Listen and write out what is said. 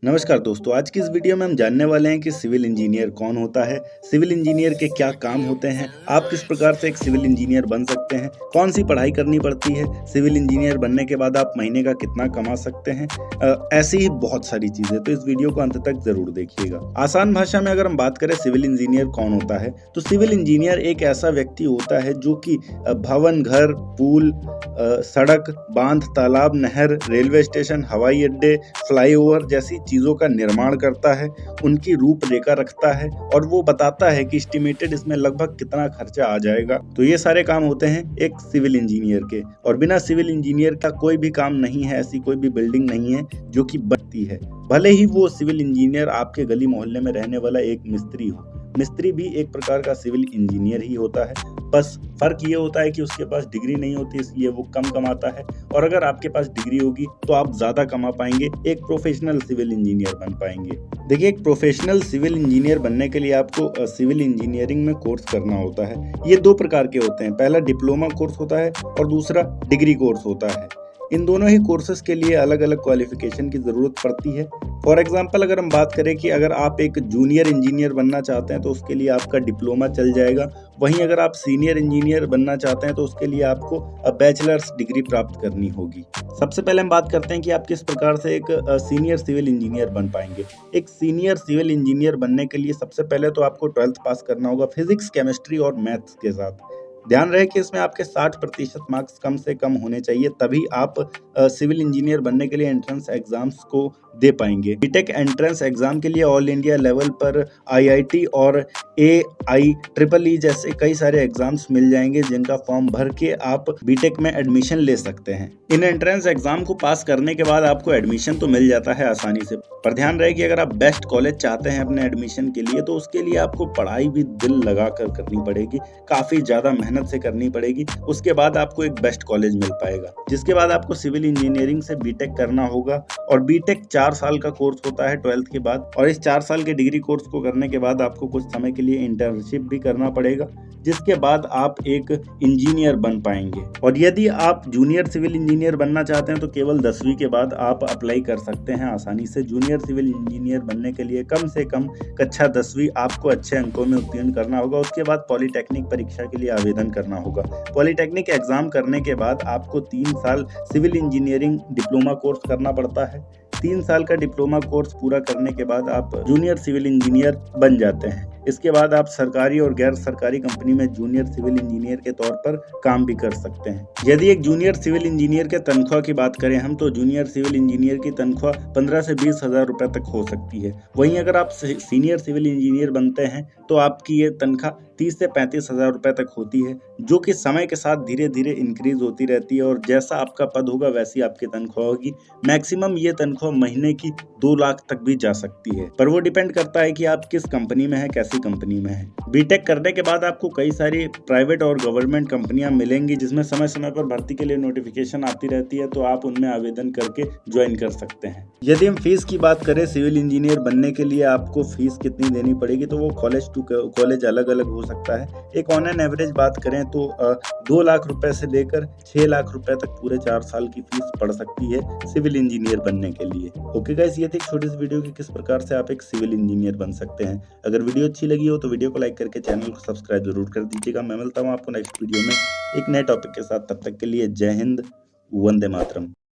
नमस्कार दोस्तों, आज की इस वीडियो में हम जानने वाले हैं कि सिविल इंजीनियर कौन होता है, सिविल इंजीनियर के क्या काम होते हैं, आप किस प्रकार से एक सिविल इंजीनियर बन सकते हैं, कौन सी पढ़ाई करनी पड़ती है, सिविल इंजीनियर बनने के बाद आप महीने का कितना कमा सकते हैं। ऐसी ही बहुत सारी चीज़ें, तो इस वीडियो को अंत तक ज़रूर देखिएगा। आसान भाषा में अगर हम बात करें सिविल इंजीनियर कौन होता है, तो सिविल इंजीनियर एक ऐसा व्यक्ति होता है जो कि भवन, घर, पुल, सड़क, बांध, तालाब, नहर, रेलवे स्टेशन, हवाई अड्डे, फ्लाईओवर जैसी चीज़ों का निर्माण करता है, उनकी रूपरेखा रखता है और वो बताता है कि एस्टिमेटेड इसमें लगभग कितना खर्चा आ जाएगा। तो ये सारे काम होते हैं एक सिविल इंजीनियर के, और बिना सिविल इंजीनियर का कोई भी काम नहीं है, ऐसी कोई भी बिल्डिंग नहीं है जो कि बनती है। भले ही वो सिविल इंजीनियर आपके गली मोहल्ले में रहने वाला एक मिस्त्री हो, मिस्त्री भी एक प्रकार का सिविल इंजीनियर ही होता है। बस फर्क ये होता है कि उसके पास डिग्री नहीं होती, इसलिए वो कम कमाता है, और अगर आपके पास डिग्री होगी तो आप ज़्यादा कमा पाएंगे, एक प्रोफेशनल सिविल इंजीनियर बन पाएंगे। देखिए, एक प्रोफेशनल सिविल इंजीनियर बनने के लिए आपको सिविल इंजीनियरिंग में कोर्स करना होता है। ये दो प्रकार के होते हैं, पहला डिप्लोमा कोर्स होता है और दूसरा डिग्री कोर्स होता है। इन दोनों ही कोर्सेज के लिए अलग अलग क्वालिफिकेशन की ज़रूरत पड़ती है। फॉर एग्जांपल अगर हम बात करें कि अगर आप एक जूनियर इंजीनियर बनना चाहते हैं तो उसके लिए आपका डिप्लोमा चल जाएगा। वहीं अगर आप सीनियर इंजीनियर बनना चाहते हैं तो उसके लिए आपको बैचलर्स डिग्री प्राप्त करनी होगी। सबसे पहले हम बात करते हैं कि आप किस प्रकार से एक सीनियर सिविल इंजीनियर बन पाएंगे। एक सीनियर सिविल इंजीनियर बनने के लिए सबसे पहले तो आपको 12th पास करना होगा फिजिक्स, केमिस्ट्री और मैथ्स के साथ। ध्यान रहे कि इसमें आपके 60% मार्क्स कम से कम होने चाहिए, तभी आप सिविल इंजीनियर बनने के लिए एंट्रेंस एग्जाम्स को दे पाएंगे। बीटेक एंट्रेंस एग्जाम के लिए ऑल इंडिया लेवल पर आईआईटी और AIEEE जैसे कई सारे एग्जाम्स मिल जाएंगे, जिनका फॉर्म भर के आप बीटेक में एडमिशन ले सकते हैं। इन एंट्रेंस एग्जाम को पास करने के बाद आपको एडमिशन तो मिल जाता है आसानी से, पर ध्यान रहे कि अगर आप बेस्ट कॉलेज चाहते हैं अपने एडमिशन के लिए तो उसके लिए आपको पढ़ाई भी दिल लगाकर करनी पड़ेगी, काफी ज्यादा मेहनत से करनी पड़ेगी। उसके बाद आपको एक बेस्ट कॉलेज मिल पाएगा, जिसके बाद आपको सिविल इंजीनियरिंग से बीटेक करना होगा। और बीटेक 4 साल का कोर्स होता है 12th के बाद, और इस 4 साल के डिग्री कोर्स को करने के बाद आपको कुछ समय के लिए इंटर्नशिप भी करना पड़ेगा, जिसके बाद आप एक इंजीनियर बन पाएंगे। और यदि आप जूनियर सिविल इंजीनियर बनना चाहते हैं तो केवल 10वीं के बाद आप अप्लाई कर सकते हैं आसानी से। जूनियर सिविल इंजीनियर बनने के लिए कम से कम कक्षा 10वीं आपको अच्छे अंकों में उत्तीर्ण करना होगा। उसके बाद पॉलिटेक्निक परीक्षा के लिए आवेदन करना होगा। पॉलिटेक्निक एग्जाम करने के बाद आपको 3 साल सिविल इंजीनियरिंग डिप्लोमा कोर्स करना पड़ता है। 3 साल का डिप्लोमा कोर्स पूरा करने के बाद आप जूनियर सिविल इंजीनियर बन जाते हैं। इसके बाद आप सरकारी और गैर सरकारी कंपनी में जूनियर सिविल इंजीनियर के तौर पर काम भी कर सकते हैं। यदि एक जूनियर सिविल इंजीनियर के तनख्वाह की बात करें हम, तो जूनियर सिविल इंजीनियर की तनख्वाह 15 से 20 हज़ार रुपए तक हो सकती है। वहीं अगर आप सीनियर सिविल इंजीनियर बनते हैं तो आपकी ये तनख्वाह 30 से 35 हज़ार रुपए तक होती है, जो कि समय के साथ धीरे धीरे इंक्रीज होती रहती है, और जैसा आपका पद होगा वैसी आपकी तनख्वाह होगी। मैक्सिमम ये तनख्वाह महीने की 2 लाख तक भी जा सकती है, पर वो डिपेंड करता है कि आप किस कंपनी में हैं, कैसी कंपनी में है। बीटेक करने के बाद आपको कई सारी प्राइवेट और गवर्नमेंट कंपनियां मिलेंगी, जिसमें समय समय पर भर्ती के लिए नोटिफिकेशन आती रहती है, तो आप उनमें आवेदन करके ज्वाइन कर सकते हैं। यदि हम फीस की बात करें, सिविल इंजीनियर बनने के लिए आपको फीस कितनी देनी पड़ेगी, तो वो कॉलेज टू कॉलेज अलग अलग हो सकता है। एक ऑन एन एवरेज बात करें तो 2 लाख रुपए से लेकर 6 लाख रुपए तक पूरे 4 साल की फीस पड़ सकती है सिविल इंजीनियर बनने के लिए। ओके गाइस, ये थी एक छोटी सी वीडियो की किस प्रकार से आप एक सिविल इंजीनियर बन सकते हैं। अगर वीडियो अच्छी लगी हो तो वीडियो को लाइक करके चैनल को सब्सक्राइब जरूर कर दीजिएगा। मैं मिलता हूँ आपको नेक्स्ट वीडियो में एक नए टॉपिक के साथ। तब तक के लिए जय हिंद, वंदे मातरम।